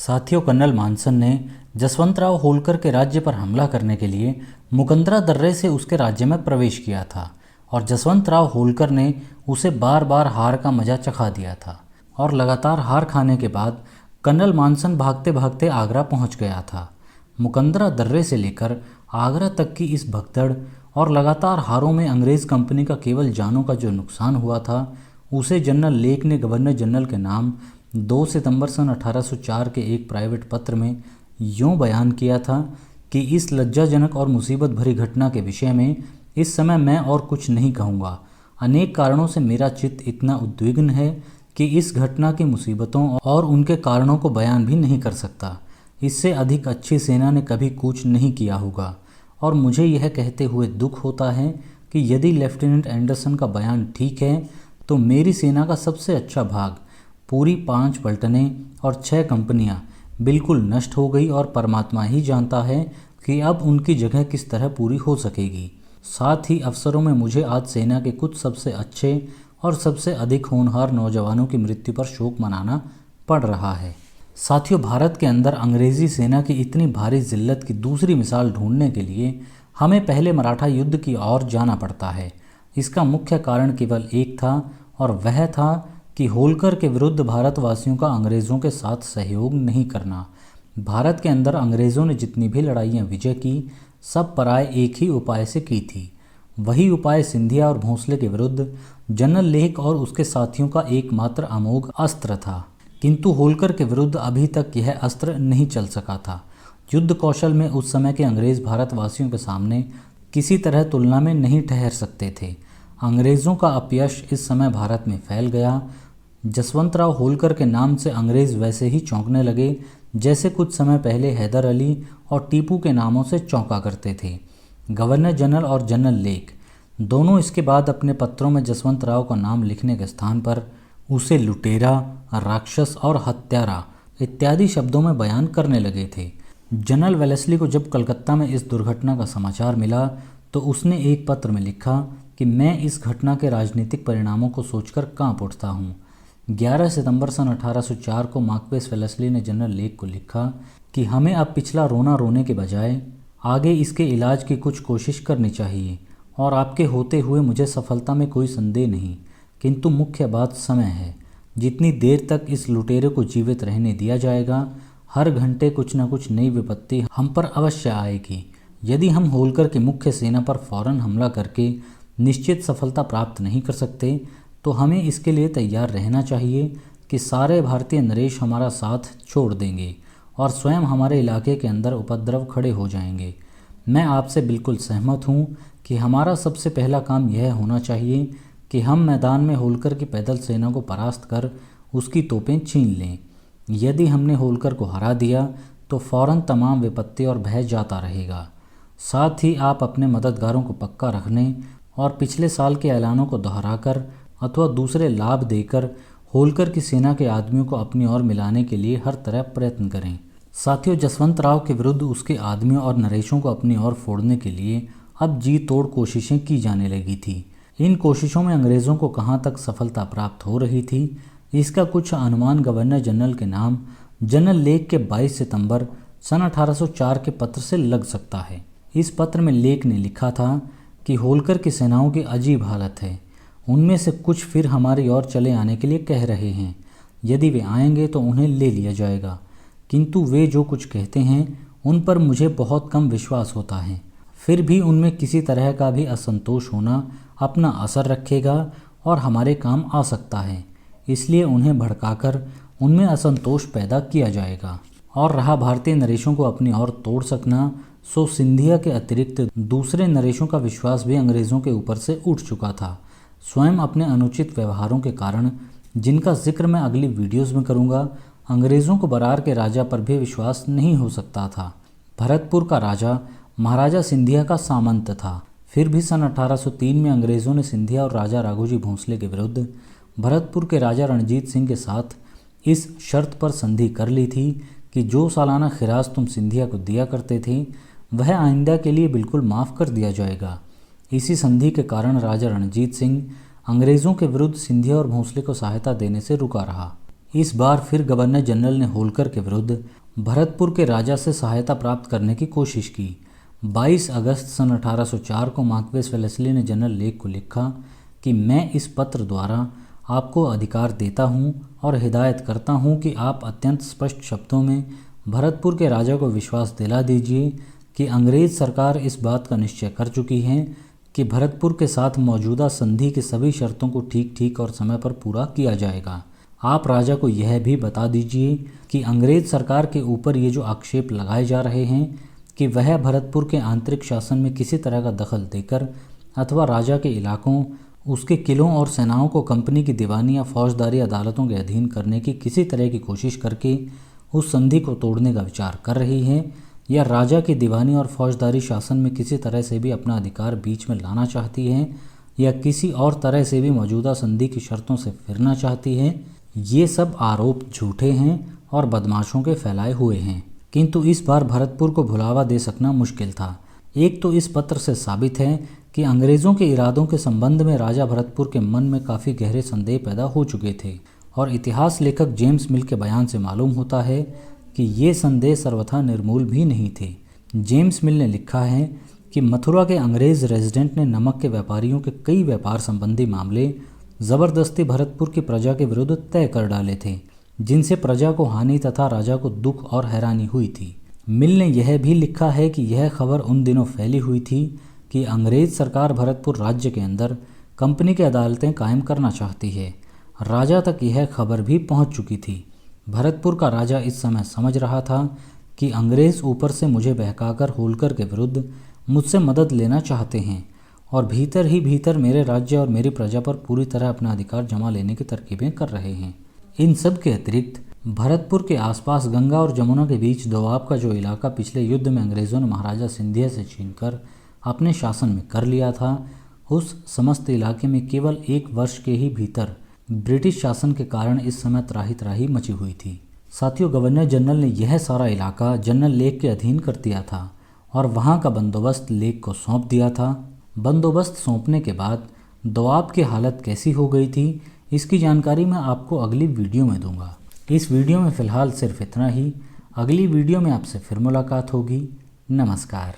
साथियों, कर्नल मानसन ने जसवंतराव होलकर के राज्य पर हमला करने के लिए मुकंदरा दर्रे से उसके राज्य में प्रवेश किया था और जसवंतराव होलकर ने उसे बार बार हार का मजा चखा दिया था। और लगातार हार खाने के बाद कर्नल मानसन भागते भागते आगरा पहुंच गया था। मुकंदरा दर्रे से लेकर आगरा तक की इस भगदड़ और लगातार हारों में अंग्रेज़ कंपनी का केवल जानों का जो नुकसान हुआ था, उसे जनरल लेक ने गवर्नर जनरल के नाम 2 सितंबर सन 1804 के एक प्राइवेट पत्र में यूं बयान किया था कि इस लज्जाजनक और मुसीबत भरी घटना के विषय में इस समय मैं और कुछ नहीं कहूँगा। अनेक कारणों से मेरा चित्त इतना उद्विग्न है कि इस घटना की मुसीबतों और उनके कारणों को बयान भी नहीं कर सकता। इससे अधिक अच्छी सेना ने कभी कूच नहीं किया होगा और मुझे यह कहते हुए दुख होता है कि यदि लेफ्टिनेंट एंडरसन का बयान ठीक है तो मेरी सेना का सबसे अच्छा भाग, पूरी 5 पलटनें और 6 कंपनियां बिल्कुल नष्ट हो गई और परमात्मा ही जानता है कि अब उनकी जगह किस तरह पूरी हो सकेगी। साथ ही अफसरों में मुझे आज सेना के कुछ सबसे अच्छे और सबसे अधिक होनहार नौजवानों की मृत्यु पर शोक मनाना पड़ रहा है। साथियों, भारत के अंदर अंग्रेज़ी सेना की इतनी भारी जिल्लत की दूसरी मिसाल ढूंढने के लिए हमें पहले मराठा युद्ध की ओर जाना पड़ता है। इसका मुख्य कारण केवल एक था और वह था कि होलकर के विरुद्ध भारतवासियों का अंग्रेज़ों के साथ सहयोग नहीं करना। भारत के अंदर अंग्रेज़ों ने जितनी भी लड़ाइयाँ विजय की, सब पराये एक ही उपाय से की थी। वही उपाय सिंधिया और भोंसले के विरुद्ध जनरल लेक और उसके साथियों का एकमात्र अमोघ अस्त्र था, किंतु होलकर के विरुद्ध अभी तक यह अस्त्र नहीं चल सका था। युद्ध कौशल में उस समय के अंग्रेज़ भारतवासियों के सामने किसी तरह तुलना में नहीं ठहर सकते थे। अंग्रेज़ों का अपयश इस समय भारत में फैल गया। जसवंतराव होलकर के नाम से अंग्रेज़ वैसे ही चौंकने लगे जैसे कुछ समय पहले हैदर अली और टीपू के नामों से चौंका करते थे। गवर्नर जनरल और जनरल लेक दोनों इसके बाद अपने पत्रों में जसवंतराव का नाम लिखने के स्थान पर उसे लुटेरा, राक्षस और हत्यारा इत्यादि शब्दों में बयान करने लगे थे। जनरल वेलेस्ली को जब कलकत्ता में इस दुर्घटना का समाचार मिला तो उसने एक पत्र में लिखा कि मैं इस घटना के राजनीतिक परिणामों को सोचकर कांप उठता हूँ। 11 सितंबर सन 1804 को मार्क्वेस वेलेस्ली ने जनरल लेक को लिखा कि हमें अब पिछला रोना रोने के बजाय आगे इसके इलाज की कुछ कोशिश करनी चाहिए और आपके होते हुए मुझे सफलता में कोई संदेह नहीं, किंतु मुख्य बात समय है। जितनी देर तक इस लुटेरे को जीवित रहने दिया जाएगा, हर घंटे कुछ न कुछ नई विपत्ति हम पर अवश्य आएगी। यदि हम होलकर की मुख्य सेना पर फौरन हमला करके निश्चित सफलता प्राप्त नहीं कर सकते तो हमें इसके लिए तैयार रहना चाहिए कि सारे भारतीय नरेश हमारा साथ छोड़ देंगे और स्वयं हमारे इलाके के अंदर उपद्रव खड़े हो जाएंगे। मैं आपसे बिल्कुल सहमत हूँ कि हमारा सबसे पहला काम यह होना चाहिए कि हम मैदान में होलकर की पैदल सेना को परास्त कर उसकी तोपें छीन लें। यदि हमने होलकर को हरा दिया तो फौरन तमाम विपत्ति और भय जाता रहेगा। साथ ही आप अपने मददगारों को पक्का रखने और पिछले साल के ऐलानों को दोहराकर अथवा दूसरे लाभ देकर होलकर की सेना के आदमियों को अपनी ओर मिलाने के लिए हर तरह प्रयत्न करें। साथियों, जसवंतराव के विरुद्ध उसके आदमियों और नरेशों को अपनी ओर फोड़ने के लिए अब जी तोड़ कोशिशें की जाने लगी थी। इन कोशिशों में अंग्रेज़ों को कहाँ तक सफलता प्राप्त हो रही थी, इसका कुछ अनुमान गवर्नर जनरल के नाम जनरल लेक के 22 सितंबर सन 1804 के पत्र से लग सकता है। इस पत्र में लेक ने लिखा था कि होलकर की सेनाओं की अजीब हालत है। उनमें से कुछ फिर हमारी ओर चले आने के लिए कह रहे हैं। यदि वे आएंगे तो उन्हें ले लिया जाएगा, किंतु वे जो कुछ कहते हैं उन पर मुझे बहुत कम विश्वास होता है। फिर भी उनमें किसी तरह का भी असंतोष होना अपना असर रखेगा और हमारे काम आ सकता है, इसलिए उन्हें भड़काकर उनमें असंतोष पैदा किया जाएगा। और रहा भारतीय नरेशों को अपनी ओर तोड़ सकना, सो सिंधिया के अतिरिक्त दूसरे नरेशों का विश्वास भी अंग्रेज़ों के ऊपर से उठ चुका था। स्वयं अपने अनुचित व्यवहारों के कारण, जिनका जिक्र मैं अगली वीडियोज़ में करूँगा, अंग्रेज़ों को बरार के राजा पर भी विश्वास नहीं हो सकता था। भरतपुर का राजा महाराजा सिंधिया का सामंत था। फिर भी सन 1803 में अंग्रेज़ों ने सिंधिया और राजा राघोजी भोंसले के विरुद्ध भरतपुर के राजा रणजीत सिंह के साथ इस शर्त पर संधि कर ली थी कि जो सालाना खिराज तुम सिंधिया को दिया करते थे वह आइंदा के लिए बिल्कुल माफ़ कर दिया जाएगा। इसी संधि के कारण राजा रणजीत सिंह अंग्रेज़ों के विरुद्ध सिंधिया और भोंसले को सहायता देने से रुका रहा। इस बार फिर गवर्नर जनरल ने होलकर के विरुद्ध भरतपुर के राजा से सहायता प्राप्त करने की कोशिश की। 22 अगस्त सन 1804 को मार्क्वेस वेलेस्ली ने जनरल लेक को लिखा कि मैं इस पत्र द्वारा आपको अधिकार देता हूं और हिदायत करता हूं कि आप अत्यंत स्पष्ट शब्दों में भरतपुर के राजा को विश्वास दिला दीजिए कि अंग्रेज़ सरकार इस बात का निश्चय कर चुकी है कि भरतपुर के साथ मौजूदा संधि की सभी शर्तों को ठीक ठीक और समय पर पूरा किया जाएगा। आप राजा को यह भी बता दीजिए कि अंग्रेज़ सरकार के ऊपर ये जो आक्षेप लगाए जा रहे हैं कि वह भरतपुर के आंतरिक शासन में किसी तरह का दखल देकर अथवा राजा के इलाकों, उसके किलों और सेनाओं को कंपनी की दीवानी या फौजदारी अदालतों के अधीन करने की किसी तरह की कोशिश करके उस संधि को तोड़ने का विचार कर रही है, या राजा की दीवानी और फौजदारी शासन में किसी तरह से भी अपना अधिकार बीच में लाना चाहती है, या किसी और तरह से भी मौजूदा संधि की शर्तों से फिरना चाहती है। ये सब आरोप झूठे हैं और बदमाशों के फैलाए हुए हैं। किंतु इस बार भरतपुर को भुलावा दे सकना मुश्किल था। एक तो इस पत्र से साबित है कि अंग्रेज़ों के इरादों के संबंध में राजा भरतपुर के मन में काफ़ी गहरे संदेह पैदा हो चुके थे, और इतिहास लेखक जेम्स मिल के बयान से मालूम होता है कि ये संदेह सर्वथा निर्मूल भी नहीं थे। जेम्स मिल ने लिखा है कि मथुरा के अंग्रेज़ रेजिडेंट ने नमक के व्यापारियों के कई व्यापार संबंधी मामले ज़बरदस्ती भरतपुर की प्रजा के विरुद्ध तय कर डाले थे, जिनसे प्रजा को हानि तथा राजा को दुख और हैरानी हुई थी। मिल ने यह भी लिखा है कि यह खबर उन दिनों फैली हुई थी कि अंग्रेज़ सरकार भरतपुर राज्य के अंदर कंपनी की अदालतें कायम करना चाहती है। राजा तक यह खबर भी पहुंच चुकी थी। भरतपुर का राजा इस समय समझ रहा था कि अंग्रेज़ ऊपर से मुझे बहकाकर होलकर के विरुद्ध मुझसे मदद लेना चाहते हैं, और भीतर ही भीतर मेरे राज्य और मेरी प्रजा पर पूरी तरह अपना अधिकार जमा लेने की तरकीबें कर रहे हैं। इन सब के अतिरिक्त भरतपुर के आसपास गंगा और जमुना के बीच दोआब का जो इलाका पिछले युद्ध में अंग्रेज़ों ने महाराजा सिंधिया से छीनकर अपने शासन में कर लिया था, उस समस्त इलाके में केवल 1 वर्ष के ही भीतर ब्रिटिश शासन के कारण इस समय त्राही त्राही मची हुई थी। साथियों, गवर्नर जनरल ने यह सारा इलाका जनरल लेक के अधीन कर दिया था और वहाँ का बंदोबस्त लेक को सौंप दिया था। बंदोबस्त सौंपने के बाद दोआब की हालत कैसी हो गई थी, इसकी जानकारी मैं आपको अगली वीडियो में दूंगा। इस वीडियो में फ़िलहाल सिर्फ इतना ही। अगली वीडियो में आपसे फिर मुलाकात होगी। नमस्कार।